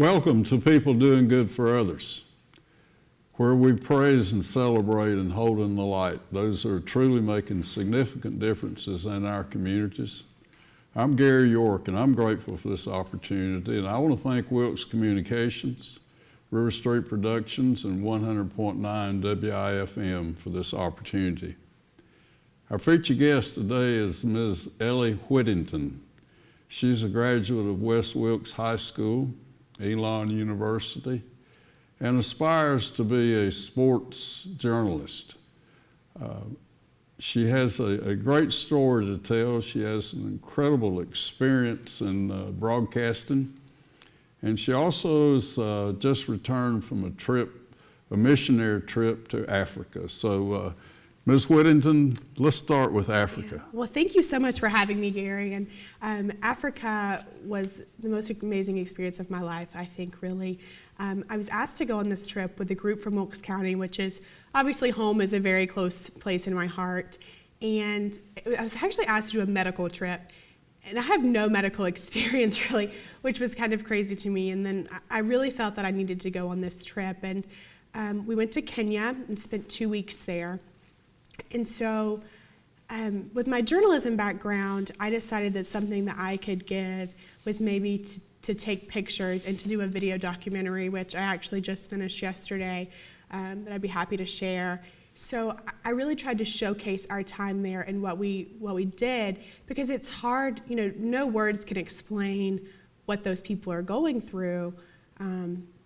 Welcome to People Doing Good for Others, where we praise and celebrate and hold in the light those who are truly making significant differences in our communities. I'm Gary York, and I'm grateful for this opportunity, and I want to thank Wilkes Communications, River Street Productions, and 100.9 WIFM for this opportunity. Our featured guest today is Ms. Ellie Whittington. She's a graduate of West Wilkes High School, Elon University, and aspires to be a sports journalist. She has a great story to tell. She has an incredible experience in broadcasting, and she also has just returned from a missionary trip to Africa. So, Ms. Whittington, let's start with Africa. Well, thank you so much for having me, Gary. And Africa was the most amazing experience of my life, I think, really. I was asked to go on this trip with a group from Wilkes County, which is obviously home is a very close place in my heart. And I was actually asked to do a medical trip. And I have no medical experience, really, which was kind of crazy to me. And then I really felt that I needed to go on this trip. And we went to Kenya and spent 2 weeks there. And so with my journalism background, I decided that something that I could give was maybe to take pictures and to do a video documentary, which I actually just finished yesterday, that I'd be happy to share. So I really tried to showcase our time there and what we did, because it's hard, no words can explain what those people are going through,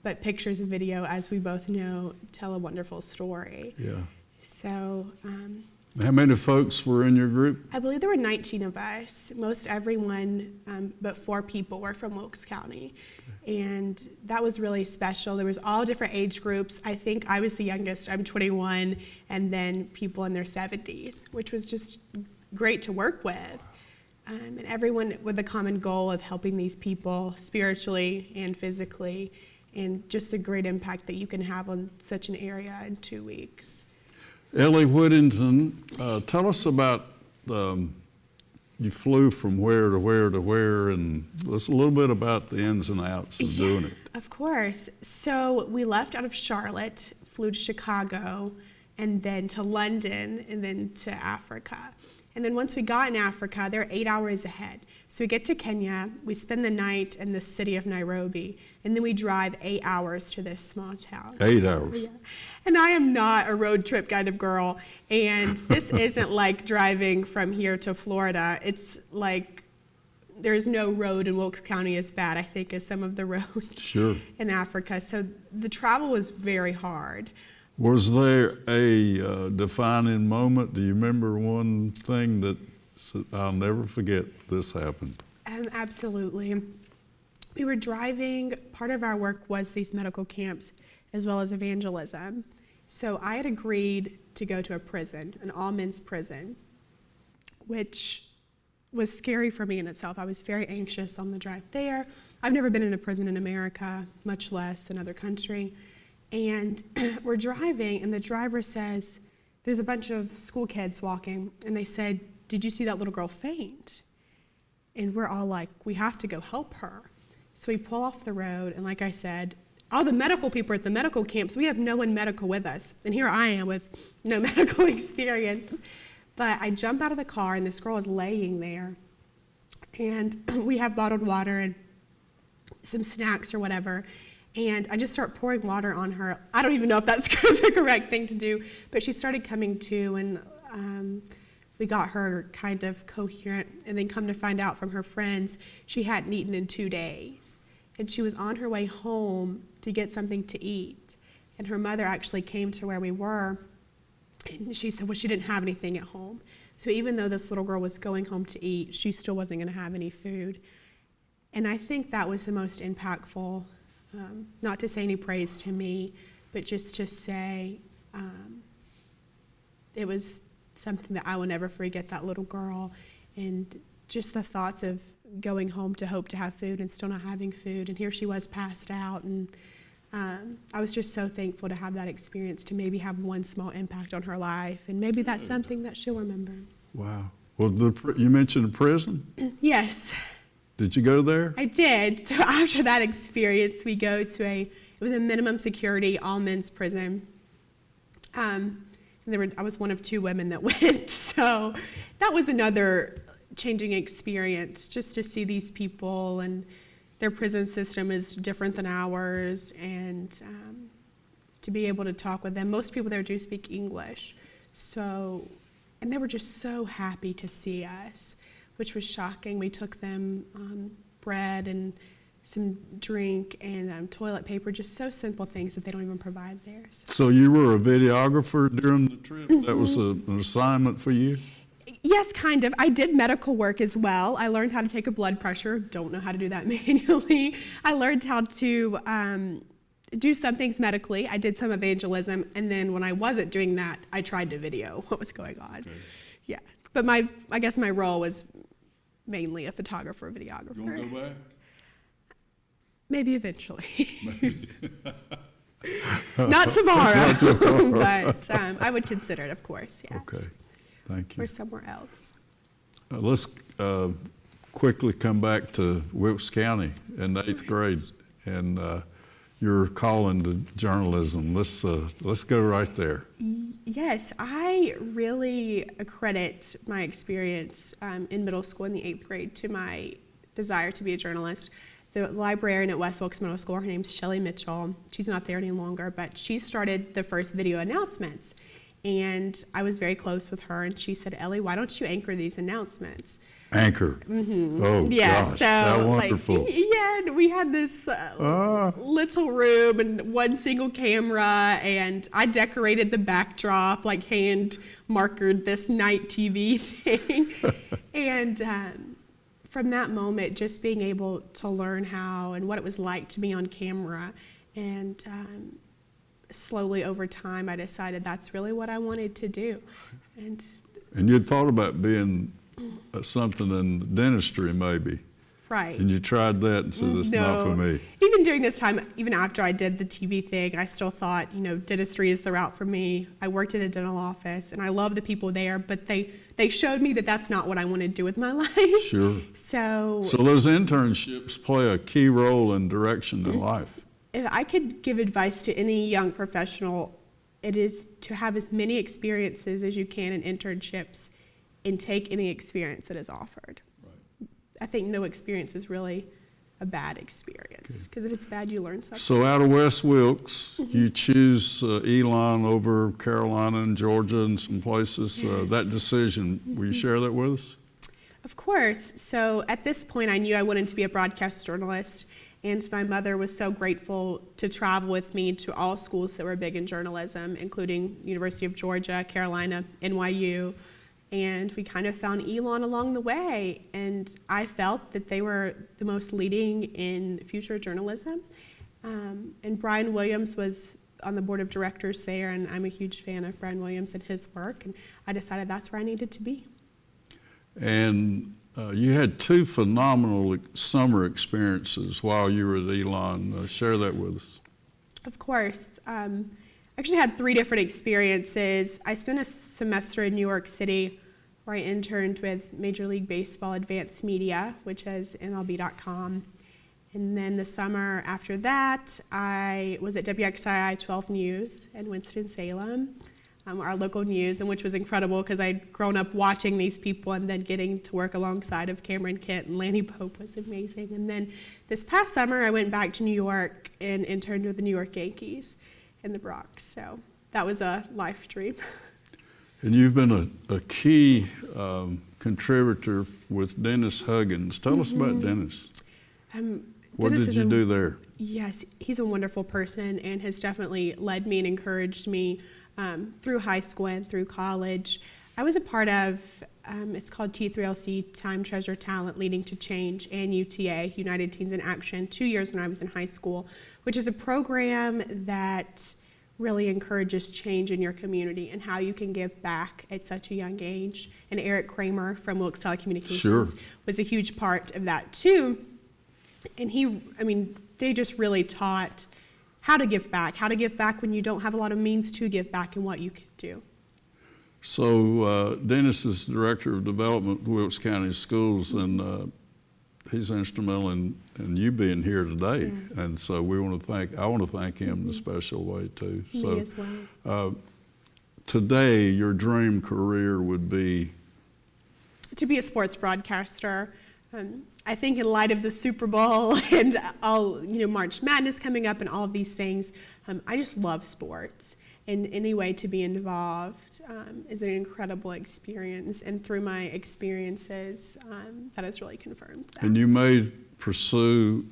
but pictures and video, as we both know, tell a wonderful story. Yeah. So, how many folks were in your group? I believe there were 19 of us. Most everyone, but 4 people were from Wilkes County. Okay. And that was really special. There was all different age groups. I think I was the youngest. I'm 21, and then people in their 70s, which was just great to work with. And everyone with the common goal of helping these people spiritually and physically, and just the great impact that you can have on such an area in 2 weeks. Ellie Whittington, tell us about, you flew from where to where to where, and let's a little bit about the ins and outs of doing it. Of course. So we left out of Charlotte, flew to Chicago, and then to London, and then to Africa. And then once we got in Africa, they're 8 hours ahead. So we get to Kenya, we spend the night in the city of Nairobi, and then we drive 8 hours to this small town. 8 hours. Yeah. And I am not a road trip kind of girl, and this isn't like driving from here to Florida. It's like there's no road in Wilkes County as bad, I think, as some of the roads in Africa. So the travel was very hard. Was there a defining moment? Do you remember one thing that I'll never forget this happened? Absolutely. We were driving. Part of our work was these medical camps as well as evangelism. So I had agreed to go to a prison, an all-men's prison, which was scary for me in itself. I was very anxious on the drive there. I've never been in a prison in America, much less another country. And we're driving, and the driver says, there's a bunch of school kids walking, and they said, "Did you see that little girl faint?" And we're all like, we have to go help her. So we pull off the road, and like I said, all the medical people are at the medical camps. We have no one medical with us, and here I am with no medical experience. But I jump out of the car, and this girl is laying there, and we have bottled water and some snacks or whatever. And I just start pouring water on her. I don't even know if that's the correct thing to do, but she started coming to, and we got her kind of coherent. And then come to find out from her friends, she hadn't eaten in 2 days. And she was on her way home to get something to eat. And her mother actually came to where we were, and she said, well, she didn't have anything at home. So even though this little girl was going home to eat, she still wasn't going to have any food. And I think that was the most impactful. Not to say any praise to me, but just to say it was something that I will never forget, that little girl, and just the thoughts of going home to hope to have food and still not having food, and here she was passed out, and I was just so thankful to have that experience, to maybe have one small impact on her life, and maybe that's something that she'll remember. Wow. Well, you mentioned prison? Yes. Did you go there? I did. So after that experience, we go to it was a minimum security all men's prison. I was one of 2 women that went, so that was another changing experience, just to see these people, and their prison system is different than ours, and to be able to talk with them. Most people there do speak English, so, and they were just so happy to see us, which was shocking. We took them bread and some drink and toilet paper, just so simple things that they don't even provide there. So you were a videographer during the trip? That was an assignment for you? Yes, kind of. I did medical work as well. I learned how to take a blood pressure. Don't know how to do that manually. I learned how to do some things medically. I did some evangelism, and then when I wasn't doing that, I tried to video what was going on. Okay. Yeah, but I guess my role was mainly a photographer, videographer. You want to go back? Maybe eventually. Not tomorrow, but I would consider it, of course, yes. Okay, thank you. Or somewhere else. Let's quickly come back to Wilkes County in the 8th grade, and your calling to journalism. Let's go right there. Yes, I really accredit my experience in middle school in the 8th grade to my desire to be a journalist. The librarian at West Wilkes Middle School, her name's Shelley Mitchell. She's not there any longer, but she started the first video announcements. And I was very close with her, and she said, Ellie, why don't you anchor these announcements? Anchor? Mm-hmm. Oh, yeah, gosh, so, how wonderful. Like, yeah, and we had this little room and one single camera, and I decorated the backdrop, like hand markered this night TV thing. And from that moment, just being able to learn how and what it was like to be on camera, and slowly over time, I decided that's really what I wanted to do. And you'd thought about being something in dentistry, maybe. Right. And you tried that and said, it's not for me. Even during this time, even after I did the TV thing, I still thought, dentistry is the route for me. I worked at a dental office, and I love the people there, but they showed me that that's not what I want to do with my life. Sure. So those internships play a key role in direction in life. If I could give advice to any young professional, it is to have as many experiences as you can in internships and take any experience that is offered. Right. I think no experience is really a bad experience, because if it's bad, you learn something. So out of West Wilkes, you choose Elon over Carolina and Georgia and some places. Yes. That decision, will you share that with us? Of course. So at this point, I knew I wanted to be a broadcast journalist, and my mother was so grateful to travel with me to all schools that were big in journalism, including University of Georgia, Carolina, NYU. And we kind of found Elon along the way, and I felt that they were the most leading in future journalism. And Brian Williams was on the board of directors there, and I'm a huge fan of Brian Williams and his work, and I decided that's where I needed to be. And you had 2 phenomenal summer experiences while you were at Elon. Share that with us. Of course. I actually had 3 different experiences. I spent a semester in New York City where I interned with Major League Baseball Advanced Media, which is MLB.com. And then the summer after that, I was at WXII 12 News in Winston-Salem, our local news, and which was incredible because I'd grown up watching these people, and then getting to work alongside of Cameron Kent and Lanny Pope was amazing. And then this past summer, I went back to New York and interned with the New York Yankees in the Bronx. So that was a life dream. And you've been a key contributor with Dennis Huggins. Tell us about Dennis. What did you do there? Yes, he's a wonderful person and has definitely led me and encouraged me through high school and through college. I was a part of, it's called T3LC, Time, Treasure, Talent, Leading to Change, and UTA, United Teens in Action, 2 years when I was in high school, which is a program that really encourages change in your community and how you can give back at such a young age. And Eric Kramer from Wilkes Telecommunications was a huge part of that too. And they just really taught how to give back when you don't have a lot of means to give back, and what you can do. So Dennis is Director of Development at Wilkes County Schools, and he's instrumental in you being here today. Yeah. And so I want to thank him in a special way too. Me as well. Today, your dream career would be? To be a sports broadcaster. I think in light of the Super Bowl and all, March Madness coming up and all of these things, I just love sports. And any way to be involved is an incredible experience. And through my experiences, that has really confirmed that. And you may pursue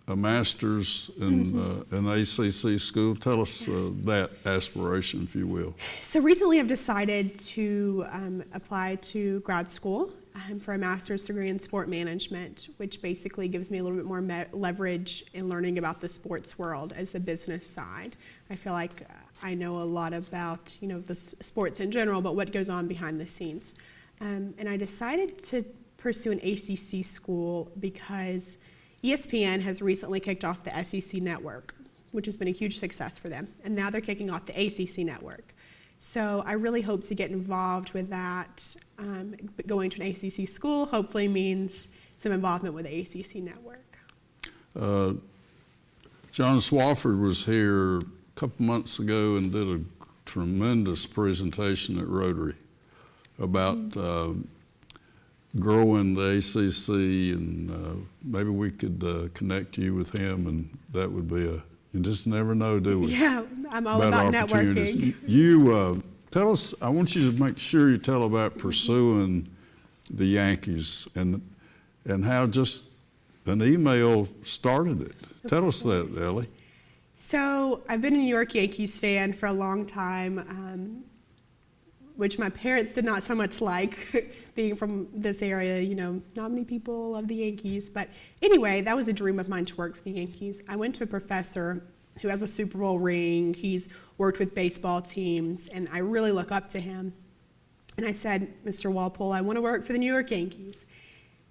a master's in an ACC school. Tell us that aspiration, if you will. So recently I've decided to apply to grad school for a master's degree in sport management, which basically gives me a little bit more leverage in learning about the sports world as the business side. I feel like I know a lot about the sports in general, but what goes on behind the scenes. And I decided to pursue an ACC school because ESPN has recently kicked off the SEC network, which has been a huge success for them. And now they're kicking off the ACC network. So I really hope to get involved with that. Going to an ACC school hopefully means some involvement with the ACC network. John Swafford was here a couple months ago and did a tremendous presentation at Rotary about growing the ACC, and maybe we could connect you with him, and that would be you just never know, do we? Yeah, I'm all about networking. You tell us, I want you to make sure you tell about pursuing the Yankees and how just an email started it. Tell us that, Ellie. So I've been a New York Yankees fan for a long time, which my parents did not so much like, being from this area. Not many people love the Yankees. But anyway, that was a dream of mine to work for the Yankees. I went to a professor who has a Super Bowl ring. He's worked with baseball teams, and I really look up to him. And I said, Mr. Walpole, I want to work for the New York Yankees.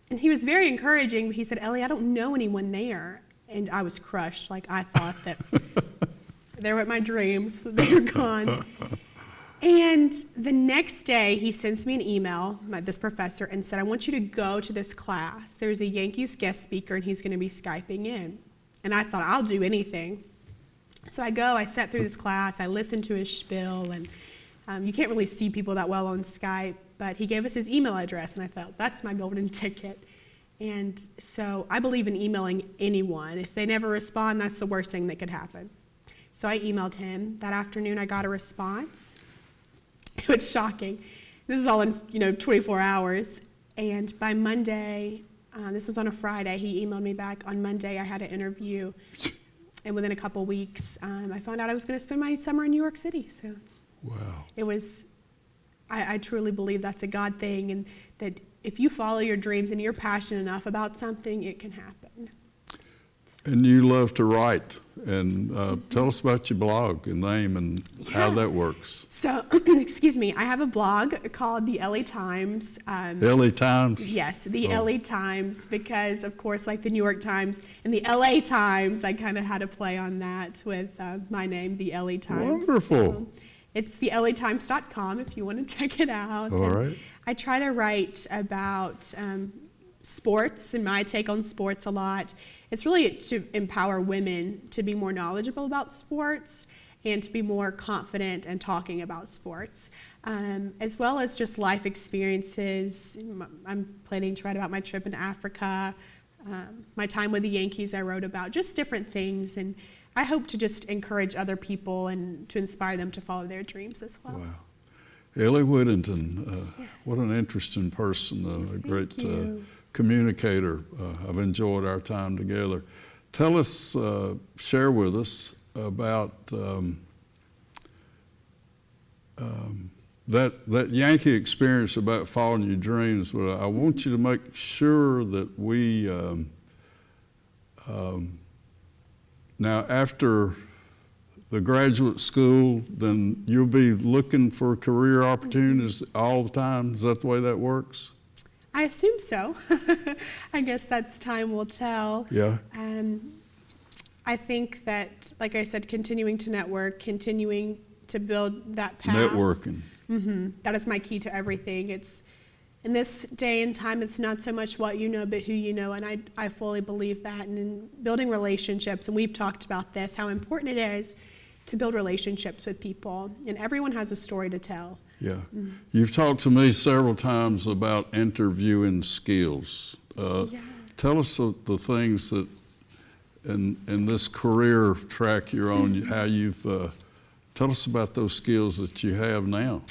And he was very encouraging, but he said, Ellie, I don't know anyone there. And I was crushed. Like, I thought that they were at my dreams. They were gone. And the next day, he sends me an email, this professor, and said, I want you to go to this class. There's a Yankees guest speaker, and he's going to be Skyping in. And I thought, I'll do anything. So I go, I sat through this class, I listened to his spiel, and you can't really see people that well on Skype, but he gave us his email address, and I thought, that's my golden ticket. And so I believe in emailing anyone. If they never respond, that's the worst thing that could happen. So I emailed him. That afternoon, I got a response. It was shocking. This is all in 24 hours. And by Monday, this was on a Friday, he emailed me back. On Monday, I had an interview. And within a couple weeks, I found out I was going to spend my summer in New York City. So wow. It was, I truly believe that's a God thing, and that if you follow your dreams and you're passionate enough about something, it can happen. And you love to write. And tell us about your blog and name and how that works. So, excuse me, I have a blog called the Ellie Times. LA Times? Yes, the LA Times, because of course, like the New York Times and the LA Times, I kind of had to play on that with my name, the LA Times. Wonderful. It's thellatimes.com if you want to check it out. All right. I try to write about sports and my take on sports a lot. It's really to empower women to be more knowledgeable about sports and to be more confident in talking about sports, as well as just life experiences. I'm planning to write about my trip in Africa, my time with the Yankees I wrote about, just different things. And I hope to just encourage other people and to inspire them to follow their dreams as well. Wow. Ellie Whittington, what an interesting person, a great communicator. I've enjoyed our time together. Tell us, share with us about that Yankee experience about following your dreams. But I want you to make sure that we, now after the graduate school, then you'll be looking for career opportunities all the time. Is that the way that works? I assume so. I guess that's time will tell. Yeah. I think that, like I said, continuing to network, continuing to build that path. Networking. That is my key to everything. It's in this day and time, it's not so much what you know, but who you know, and I fully believe that. And in building relationships, and we've talked about this, how important it is to build relationships with people, and everyone has a story to tell. Yeah. You've talked to me several times about interviewing skills. Tell us the things that in this career track you're on, how you've, tell us about those skills that you have now.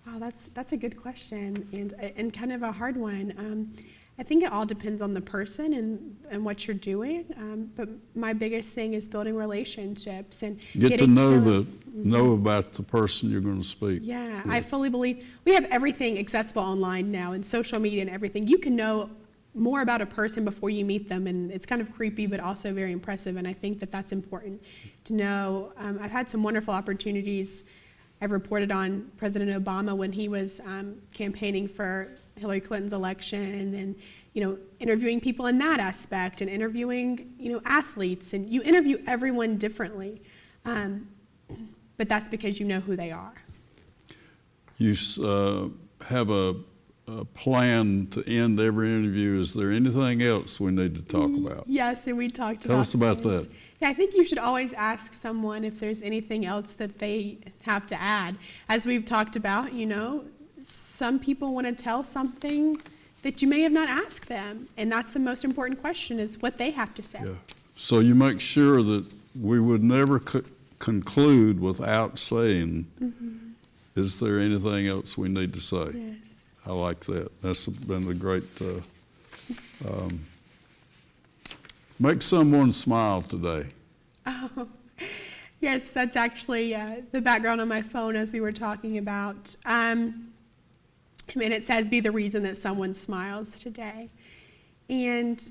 Wow, that's a good question, and kind of a hard one. I think it all depends on the person and what you're doing. But my biggest thing is building relationships and get to know about the person you're going to speak. Yeah, I fully believe we have everything accessible online now, and social media and everything. You can know more about a person before you meet them, and it's kind of creepy, but also very impressive. And I think that that's important to know. I've had some wonderful opportunities. I've reported on President Obama when he was campaigning for Hillary Clinton's election, and interviewing people in that aspect, and interviewing athletes, and you interview everyone differently, but that's because you know who they are. You have a plan to end every interview. Is there anything else we need to talk about? Yes, and we talked about. Tell us about things. that. Yeah, I think you should always ask someone if there's anything else that they have to add. As we've talked about, some people want to tell something that you may have not asked them, and that's the most important question, is what they have to say. Yeah. So you make sure that we would never conclude without saying, is there anything else we need to say? Yes. I like that. That's been a great, make someone smile today. Oh, yes, that's actually the background on my phone as we were talking about. It says, be the reason that someone smiles today. And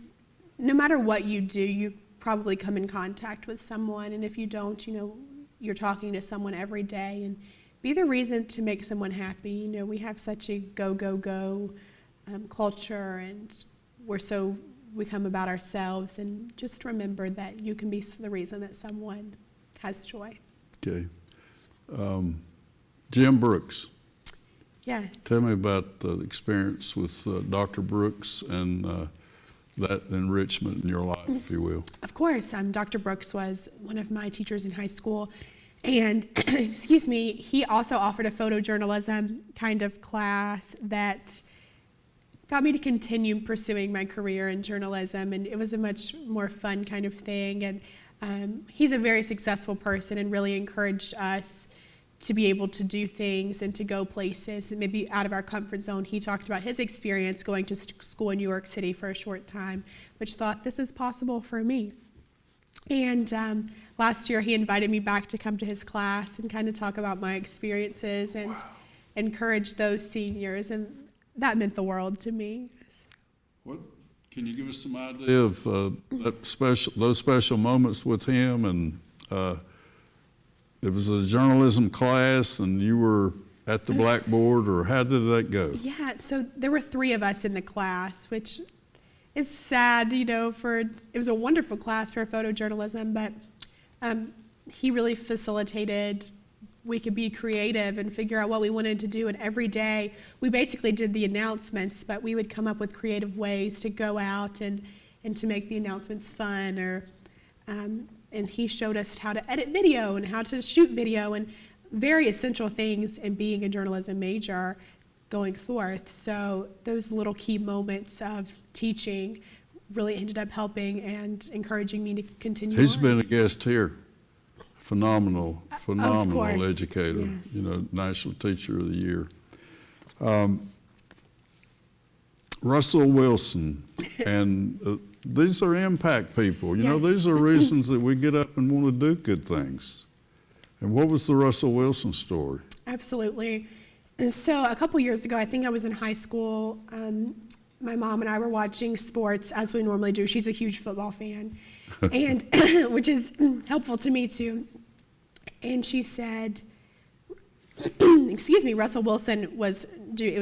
no matter what you do, you probably come in contact with someone. And if you don't, you're talking to someone every day. And be the reason to make someone happy. We have such a go culture, and we come about ourselves. And just remember that you can be the reason that someone has joy. Okay. Jim Brooks. Yes. Tell me about the experience with Dr. Brooks and that enrichment in your life, if you will. Of course. Dr. Brooks was one of my teachers in high school. And, excuse me, he also offered a photojournalism kind of class that got me to continue pursuing my career in journalism. And it was a much more fun kind of thing. And he's a very successful person and really encouraged us to be able to do things and to go places and maybe out of our comfort zone. He talked about his experience going to school in New York City for a short time, which thought, this is possible for me. And last year he invited me back to come to his class and kind of talk about my experiences and encourage those seniors, and that meant the world to me. What can you give us some idea of those special moments with him? And it was a journalism class, and you were at the blackboard, or how did that go? Yeah, so there were 3 of us in the class, which is sad, it was a wonderful class for photojournalism, but he really facilitated. We could be creative and figure out what we wanted to do, and every day we basically did the announcements, but we would come up with creative ways to go out and to make the announcements fun, and he showed us how to edit video and how to shoot video, and very essential things in being a journalism major going forth. So those little key moments of teaching really ended up helping and encouraging me to continue He's on. been a guest here. Phenomenal course, educator, yes. National Teacher of the Year. Russell Wilson, and these are impact people. Yes. These are reasons that we get up and want to do good things. And what was the Russell Wilson story? Absolutely. And so a couple years ago, I think I was in high school, my mom and I were watching sports as we normally do. She's a huge football fan, and which is helpful to me too. And she said, excuse me, Russell Wilson it was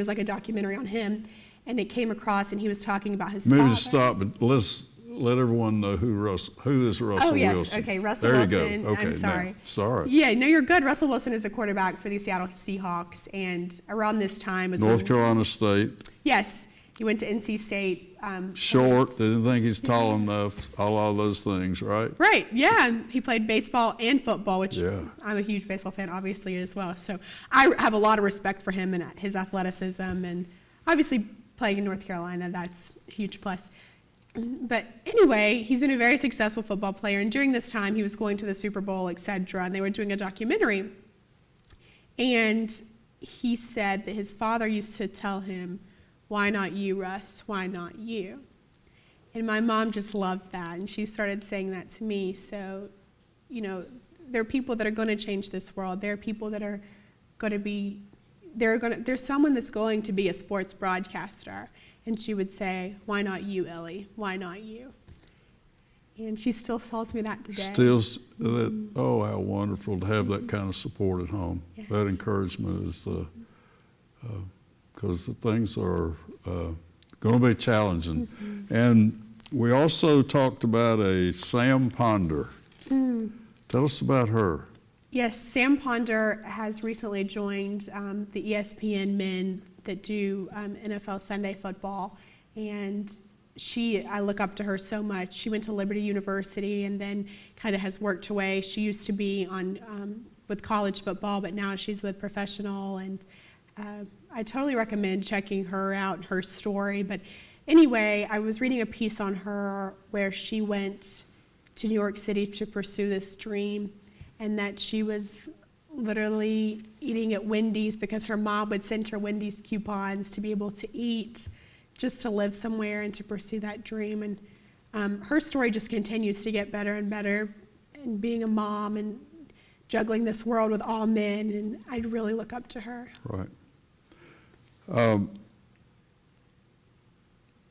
like a documentary on him, and it came across, and he was talking about his father. Maybe to stop, but let's let everyone know who is Russell Oh, yes. Wilson. Okay, Russell there Wilson. You go. Okay, I'm sorry. now, sorry. Yeah, no, you're good. Russell Wilson is the quarterback for the Seattle Seahawks, and around this time was North Carolina State. Yes, he went to NC State. Short, didn't think he's tall enough, all of those things, right? Right, yeah. He played baseball and football, which Yeah. I'm a huge baseball fan, obviously, as well. So I have a lot of respect for him and his athleticism, and obviously playing in North Carolina, that's a huge plus. But anyway, he's been a very successful football player, and during this time, he was going to the Super Bowl, etc., and they were doing a documentary. And he said that his father used to tell him, "Why not you, Russ? Why not you?" And my mom just loved that, and she started saying that to me. So, you know, there are people that are going to change this world. There are people that are going to be, there's someone that's going to be a sports broadcaster. And she would say, "Why not you, Ellie? Why not you?" And she still tells me that today. Oh, how wonderful to have that kind of support at home. Yes. That encouragement is, because things are going to be challenging. Mm-hmm. And we also talked about a Sam Ponder. Tell us about her. Yes, Sam Ponder has recently joined the ESPN men that do NFL Sunday football, and I look up to her so much. She went to Liberty University and then kind of has worked her way. She used to be on with college football, but now she's with professional, and I totally recommend checking her out and her story. But anyway, I was reading a piece on her where she went to New York City to pursue this dream, and that she was literally eating at Wendy's because her mom would send her Wendy's coupons to be able to eat, just to live somewhere and to pursue that dream. And her story just continues to get better and better, and being a mom and juggling this world with all men, and I really look up to her. Right.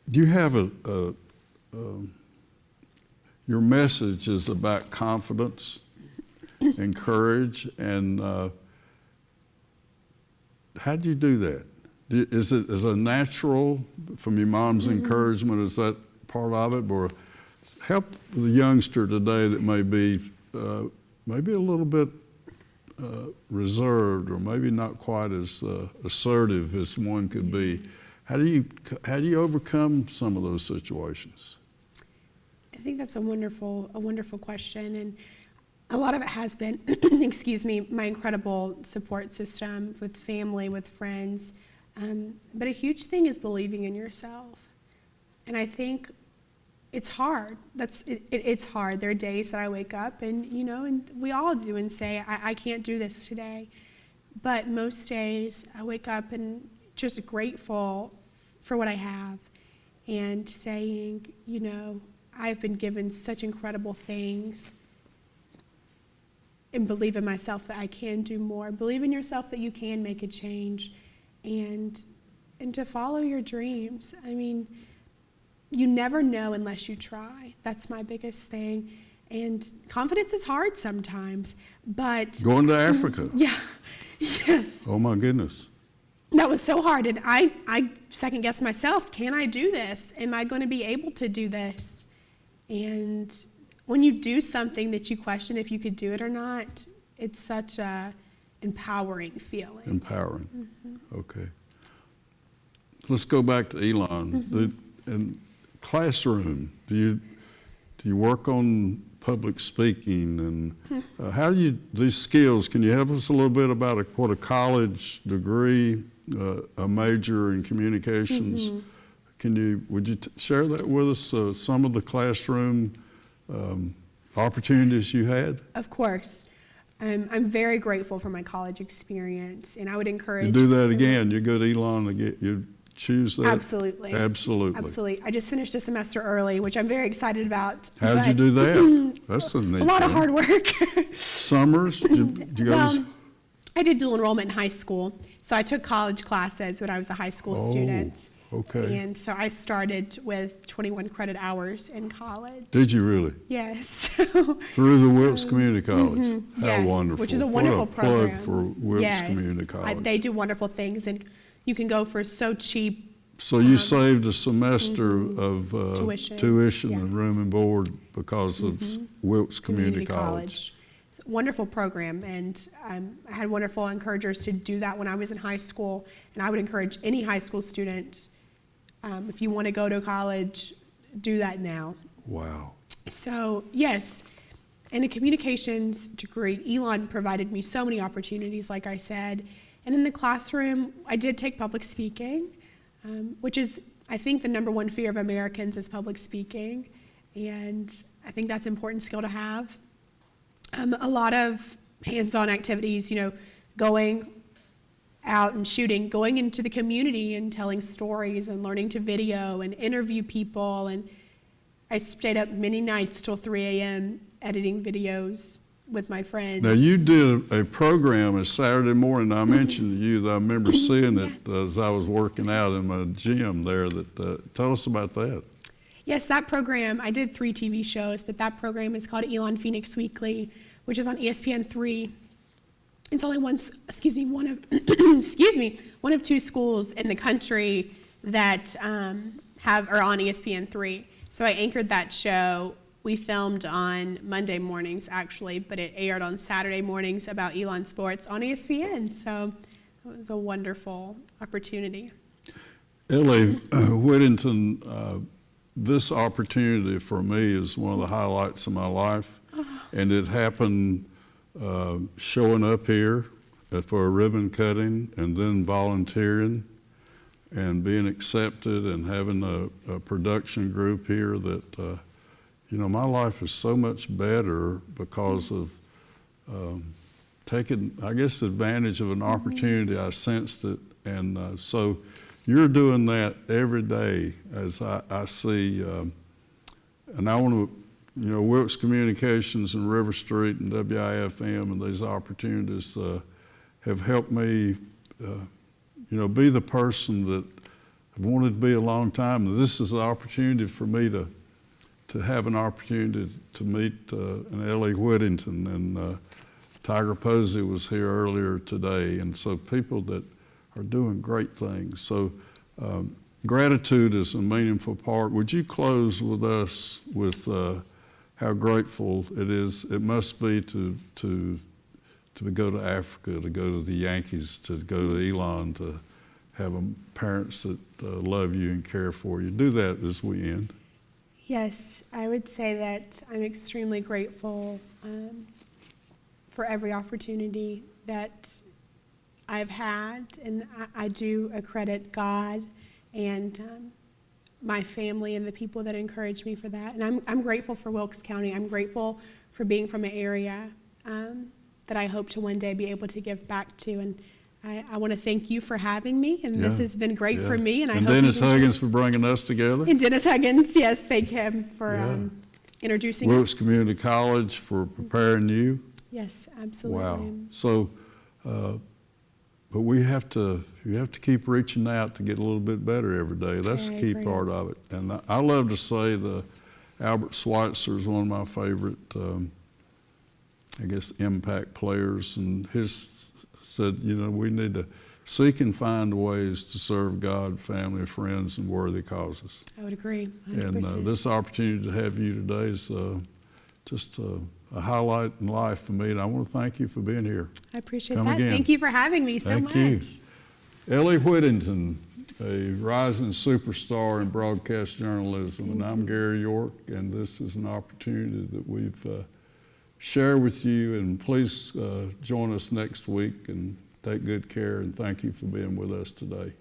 You have your message is about confidence and courage, and how do you do that? Is it a natural from your mom's encouragement? Is that part of it, or help the youngster today that may be maybe a little bit reserved, or maybe not quite as assertive as one could be? How do you overcome some of those situations? I think that's a wonderful question, and a lot of it has been, excuse me, my incredible support system with family, with friends. But a huge thing is believing in yourself. And I think it's hard. It's hard. There are days that I wake up and we all do, and say, I can't do this today. But most days I wake up and just grateful for what I have, and saying, I've been given such incredible things, and believe in myself that I can do more. Believe in yourself that you can make a change, and to follow your dreams. I mean, you never know unless you try. That's my biggest thing. And confidence is hard sometimes, but... Going to Africa. Yeah, yes. Oh my goodness. That was so hard, and I second-guessed myself. Can I do this? Am I going to be able to do this? And when you do something that you question if you could do it or not, it's such a empowering feeling. Empowering. Mm-hmm. Okay. Let's go back to Elon. Mm-hmm. In classroom, do you work on public speaking, and how do you, these skills, can you help us a little bit about what a college degree, a major in communications, would you share that with us, some of the classroom opportunities you had? Of course. I'm very grateful for my college experience, and I would encourage... You do that again, you go to Elon, you choose that? Absolutely. Absolutely. Absolutely. I just finished a semester early, which I'm very excited about. How did you do that? That's a neat A lot thing. of hard work. Summers? Did you go to... I did dual enrollment in high school, so I took college classes when I was a high school student. Okay. And so I started with 21 credit hours in college. Did you really? Yes. Through the Wilkes Community College? How yes, wonderful. which is a wonderful program. What a plug for Wilkes Yes. Community College. They do wonderful things, and you can go for so cheap So you saved a semester of Tuition, and yeah. room and board because of Wilkes Community College. Wonderful program, and I had wonderful encouragers to do that when I was in high school, and I would encourage any high school student, if you want to go to college, do that now. Wow. So, yes, and a communications degree, Elon provided me so many opportunities, like I said, and in the classroom, I did take public speaking, which is, I think, the number one fear of Americans is public speaking, and I think that's an important skill to have. A lot of hands-on activities, going out and shooting, going into the community and telling stories and learning to video and interview people. And I stayed up many nights till 3 a.m. editing videos with my friends. Now, you did a program a Saturday morning. I mentioned to you that I remember seeing it as I was working out in my gym there. Tell us about that. Yes, that program, I did 3 TV shows, but that program is called Elon Phoenix Weekly, which is on ESPN3. It's only one of 2 schools in the country that are on ESPN3. So I anchored that show. We filmed on Monday mornings, actually, but it aired on Saturday mornings about Elon Sports on ESPN. So it was a wonderful opportunity. Ellie Whittington, this opportunity for me is one of the highlights of my life, and it happened showing up here for a ribbon cutting and then volunteering and being accepted and having a production group here that, my life is so much better because of taking, I guess, advantage of an opportunity. I sensed it, and so you're doing that every day as I see, and I want to, Wilkes Communications and River Street and WIFM and these opportunities have helped me, be the person that I've wanted to be a long time. And this is an opportunity for me to have an opportunity to meet an Ellie Whittington, and Tiger Posey was here earlier today, and so people that are doing great things. So gratitude is a meaningful part. Would you close with us with how grateful it must be to go to Africa, to go to the Yankees, to go to Elon, to have parents that love you and care for you. Do that as we end. Yes, I would say that I'm extremely grateful for every opportunity that I've had, and I do accredit God and my family and the people that encourage me for that. And I'm grateful for Wilkes County. I'm grateful for being from an area that I hope to one day be able to give back to. And I want to thank you for having me, and this has been great for me. And Dennis Huggins for bringing us together. And Dennis Huggins, yes, thank him for introducing us. Wilkes Community College for preparing you. Yes, absolutely. Wow. So, but you have to keep reaching out to get a little bit better every day. That's the key part of it. And I love to say Albert Schweitzer is one of my favorite, impact players, and his said, we need to seek and find ways to serve God, family, friends, and worthy causes. I would agree, 100%. And this opportunity to have you today is just a highlight in life for me, and I want to thank you for being here. I appreciate Come that. again. Thank you for having me so much. Thank you. Ellie Whittington, a rising superstar in broadcast journalism, and I'm Gary York, and this is an opportunity that we've shared with you, and please join us next week and take good care, and thank you for being with us today.